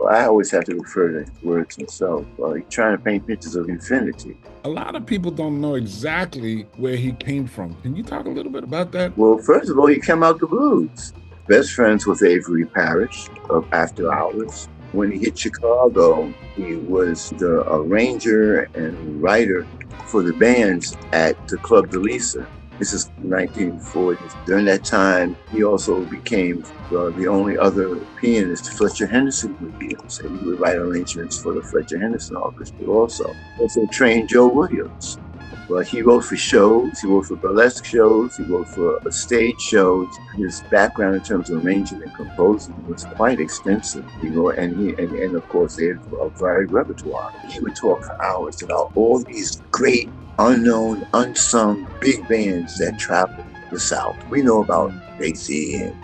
I always have to refer to his words myself. He's trying to paint pictures of infinity. A lot of people don't know exactly where he came from. Can you talk a little bit about that? Well, first of all, he came out the blues. Best friends with Avery Parrish of After Hours. When he hit Chicago, he was the arranger and writer for the bands at the Club de Lisa. This is 1940s. During that time, he also became the only other pianist Fletcher Henderson would be. So he would write arrangements for the Fletcher Henderson Orchestra also. Also trained Joe Williams. Well, he wrote for shows, he wrote for burlesque shows, he wrote for stage shows. His background in terms of arranging and composing was quite extensive. And of course, they had a varied repertoire. He would talk for hours about all these great, unknown, unsung big bands that traveled the South. We know about Dixie and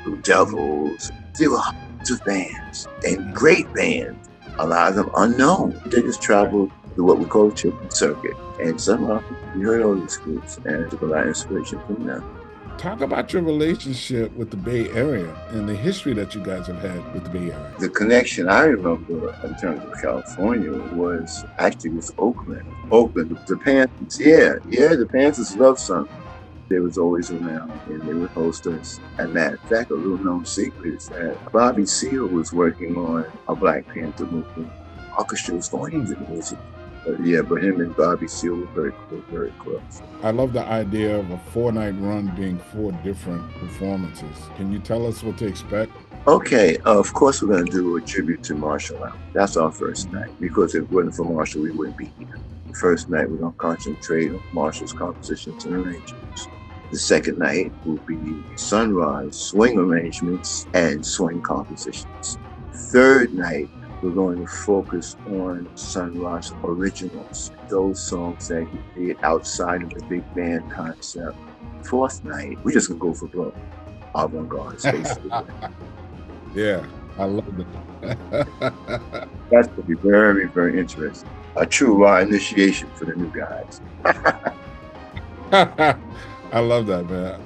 Blue Devils. There were hundreds of bands and great bands, a lot of them unknown. They just traveled to what we call the children's circuit. And somehow we heard all these groups and took a lot of inspiration from them. Talk about your relationship with the Bay Area and the history that you guys have had with the Bay Area. The connection I remember in terms of California was actually with Oakland. Oakland, the Panthers, the Panthers loved something. They was always around and they would host us. As a matter of fact, a little known secret is that Bobby Seale was working on a Black Panther movie. Orchestra was going into the music. But him and Bobby Seale were very close. I love the idea of a 4-night run being 4 different performances. Can you tell us what to expect? Okay, of course we're going to do a tribute to Marshall Allen. That's our first night, because if it wasn't for Marshall, we wouldn't be here. The first night, we're going to concentrate on Marshall's compositions and arrangements. The second night will be Sun Ra's swing arrangements and swing compositions. Third night, we're going to focus on Sun Ra's originals, those songs that he did outside of the big band concept. Fourth night, we're just going to go for broke. Avant-garde, basically. Yeah, I love it. That's going to be very, very interesting. A true raw initiation for the new guys. I love that, man.